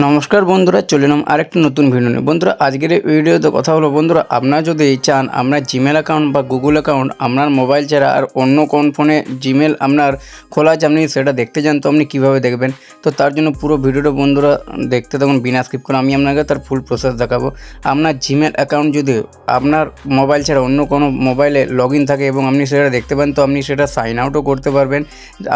নমস্কার বন্ধুরা, চলে এলাম আরেকটি নতুন ভিডিও নিয়ে। বন্ধুরা, আজকের এই ভিডিওতে কথা হলো, বন্ধুরা আপনারা যদি চান আপনার জিমেল অ্যাকাউন্ট বা গুগল অ্যাকাউন্ট আপনার মোবাইল ছাড়া আর অন্য কোন ফোনে জিমেল আপনার খোলা আছে, আপনি সেটা দেখতে চান, তো আপনি কীভাবে দেখবেন। তো তার জন্য পুরো ভিডিওটা বন্ধুরা দেখতে থাকুন বিনা স্কিপ করে। আমি আপনাকে তার ফুল প্রসেস দেখাবো। আপনার জিমেল অ্যাকাউন্ট যদি আপনার মোবাইল ছাড়া অন্য কোনো মোবাইলে লগ ইন থাকে এবং আপনি সেটা দেখতে পান, তো আপনি সেটা সাইন আউটও করতে পারবেন।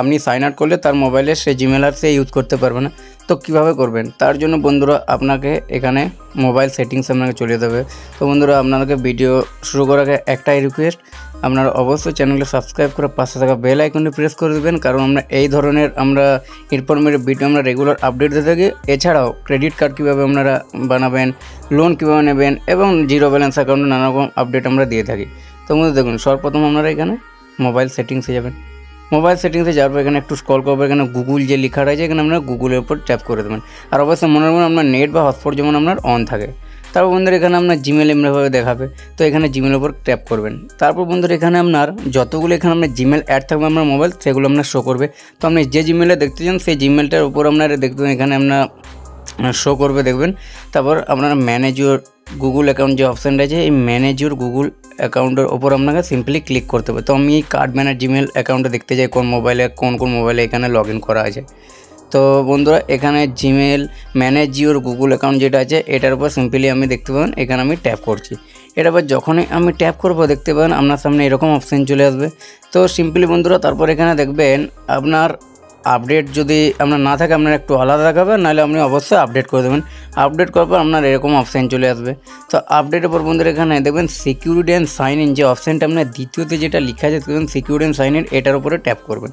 আপনি সাইন আউট করলে তার মোবাইলে সে জিমেল আর সে ইউজ করতে পারবে না। তো কীভাবে করবেন, তার জন্য বন্ধুরা আপনাকে এখানে মোবাইল সেটিংস আপনাকে চলে যেতে হবে। তো বন্ধুরা, আপনাদেরকে ভিডিও শুরু করার আগে একটাই রিকোয়েস্ট, আপনারা অবশ্যই চ্যানেলকে সাবস্ক্রাইব করে পাশে থাকা বেল আইকনটি প্রেস করে দেবেন, কারণ আমরা এই ধরনের ইনফরমেটিভ ভিডিও আমরা রেগুলার আপডেট দিতে থাকি। এছাড়াও ক্রেডিট কার্ড কীভাবে আপনারা বানাবেন, লোন কীভাবে নেবেন এবং জিরো ব্যালেন্স অ্যাকাউন্টে নানা রকম আপডেট আমরা দিয়ে থাকি। তো বন্ধুরা দেখুন, সর্বপ্রথম আপনারা এখানে মোবাইল সেটিংসে যাবেন। মোবাইল সেটিংসে যাওয়ার পর এখানে একটু স্ক্রল করবেন, এখানে গুগল যে লেখা রয়েছে এখানে আপনারা গুগলের উপর ট্যাপ করে দেবেন। আর অবশ্যই মনে রাখবেন আপনার নেট বা হটস্পট যেমন আপনার অন থাকে। তারপর বন্ধুরা এখানে আপনার জিমেল এমনিভাবে দেখাবে, তো এখানে জিমেলের উপর ট্যাপ করবেন। তারপর বন্ধুরা এখানে আপনার যতগুলো এখানে আপনার জিমেল অ্যাড থাকবে আপনার মোবাইল, সেগুলো আপনার শো করবে। তো আপনি যে জিমেলে দেখতে চান সেই জিমেলটার উপর আপনারা দেখবেন, এখানে আপনার শো করবে দেখবেন। তারপর আপনারা ম্যানেজ ইউর গুগল অ্যাকাউন্ট যে অপশানটা আছে, এই ম্যানেজ ইউর গুগল অ্যাকাউন্টের ওপর আপনাকে সিম্পলি ক্লিক করতে হবে। তো আমি এই কার্ড ম্যানেজ জিমেল অ্যাকাউন্টে দেখতে চাই কোন মোবাইলে এখানে লগ ইন করা আছে। তো বন্ধুরা এখানে Gmail manage your Google account যেটা আছে এটার উপর সিম্পলি আমি দেখতে পাবেন, এখানে আমি ট্যাপ করছি। এটার পর যখনই আমি ট্যাপ করবো দেখতে পাবেন আপনার সামনে এরকম অপশান চলে আসবে। তো সিম্পলি বন্ধুরা তারপর এখানে দেখবেন আপনার আপডেট যদি আপনার না থাকে আপনার একটু আলাদা দেখাবে, নাহলে আপনি অবশ্যই আপডেট করে দেবেন। আপডেট করার পর আপনার এরকম অপশান চলে আসবে। তো আপডেটের পর বন্ধুরা এখানে দেখবেন সিকিউরিটি অ্যান্ড সাইন ইন যে অপশানটা আপনার দ্বিতীয়তে যেটা লেখা আছে দেখবেন সিকিউরিটি অ্যান্ড সাইন ইন, এটার উপরে ট্যাপ করবেন।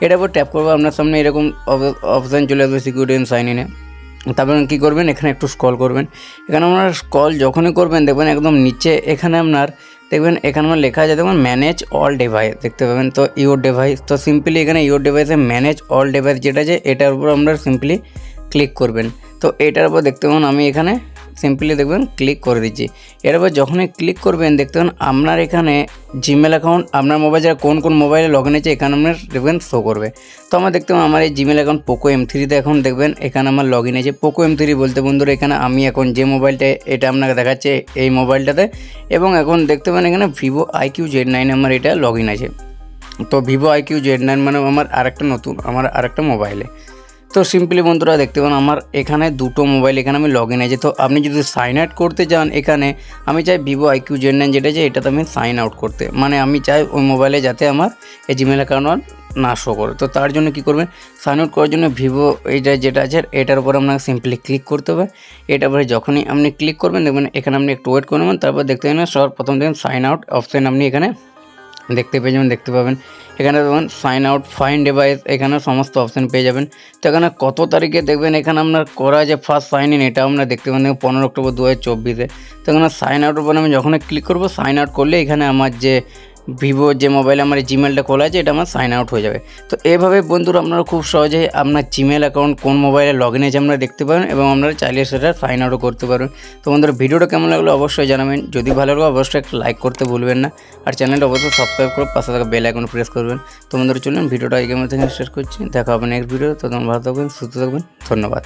এটার উপর ট্যাপ করবে আপনার সামনে এরকম অপশান চলে আসবে সিকিউরিটি অ্যান্ড সাইন ইনে। তারপর কী করবেন, এখানে একটু স্ক্রল করবেন। এখানে আপনার স্ক্রল যখনই করবেন দেখবেন একদম নিচে এখানে আপনার দেখবেন এখানে আমার লেখা আছে দেখবেন ম্যানেজ অল ডিভাইস দেখতে পাবেন। তো ইউর ডিভাইস, তো সিম্পলি এখানে ইউর ডিভাইসে ম্যানেজ অল ডিভাইস যেটা আছে এটার উপর আপনারা সিম্পলি ক্লিক করবেন। তো এটার উপর দেখতে পাবেন আমি এখানে সিম্পলি দেখবেন ক্লিক করে দিচ্ছি। এরপর যখনই ক্লিক করবেন দেখতে পাবেন আপনার এখানে জিমেল অ্যাকাউন্ট আপনার মোবাইল যারা কোন মোবাইলে লগ ইন আছে এখানে আপনার দেখবেন শো করবে। তো আমার দেখতে পাবেন আমার এই জিমেল অ্যাকাউন্ট পোকো M3তে এখন দেখবেন এখানে আমার লগ ইন আছে। পোকো M3 বলতে বন্ধুরা এখানে আমি এখন যে মোবাইলটা এটা আপনাকে দেখাচ্ছে এই মোবাইলটাতে, এবং এখন দেখতে পাবেন এখানে ভিভো IQ Z9 আমার এটা লগ ইন আছে। তো ভিভো IQ Z9 মানে আমার আরেকটা মোবাইলে। তো সিম্পলি বন্ধুরা দেখতে পান আমার এখানে দুটো মোবাইল এখানে আমি লগ ইন আছে। তো আপনি যদি সাইন আউট করতে চান এখানে আমি চাই ভিভো IQ Z9 যেটা আছে এটাতে আমি সাইন আউট করতে, মানে আমি চাই ওই মোবাইলে যাতে আমার এই জিমেল অ্যাকাউন্ট না শো করে। তো তার জন্য কী করবেন, সাইন আউট করার জন্য ভিভো এইটা যেটা আছে এটার উপর আপনাকে সিম্পলি ক্লিক করতে হবে। এটার পরে যখনই আপনি ক্লিক করবেন দেখবেন এখানে আপনি একটু ওয়েট করবেন। তারপর দেখতে পাবেন সর্বপ্রথম দেখবেন সাইন আউট অপশান আপনি এখানে দেখতে পাবেন। এখানে দেখবেন সাইন আউট ফাইন ডিভাইস, এখানে সমস্ত অপশান পেয়ে যাবেন। তো এখানে কত তারিখে দেখবেন এখানে আপনার করা যে ফার্স্ট সাইন ইন এটা আমরা দেখতে পাবেন 15 অক্টোবর 2024-এ। তো এখানে সাইন আউটের উপর আমি যখন ক্লিক করবো, সাইন আউট করলে এখানে আমার যে ভিভো যে মোবাইলে আমার জিমেলটা খোলা আছে এটা আমার সাইন আউট হয়ে যাবে। তো এইভাবে বন্ধুরা আপনারা খুব সহজেই আপনার জিমেল অ্যাকাউন্ট কোন মোবাইলে লগ ইন আছে আপনারা দেখতে পারেন, এবং আপনারা চাইলে সেটা সাইন আউটও করতে পারবেন। তো বন্ধুরা ভিডিওটা কেমন লাগলো অবশ্যই জানাবেন। যদি ভালো লাগে অবশ্যই একটা লাইক করতে ভুলবেন না, আর চ্যানেলটা অবশ্যই সাবস্ক্রাইব করে পাশে থাকা বেল আইকন প্রেস করবেন। তো বন্ধুরা চলুন ভিডিওটা এই গেমের থেকে শেষ করছি, দেখা হবে নেক্সট ভিডিও। তো তোমরা ভালো থাকবেন, সুস্থ থাকবেন, ধন্যবাদ।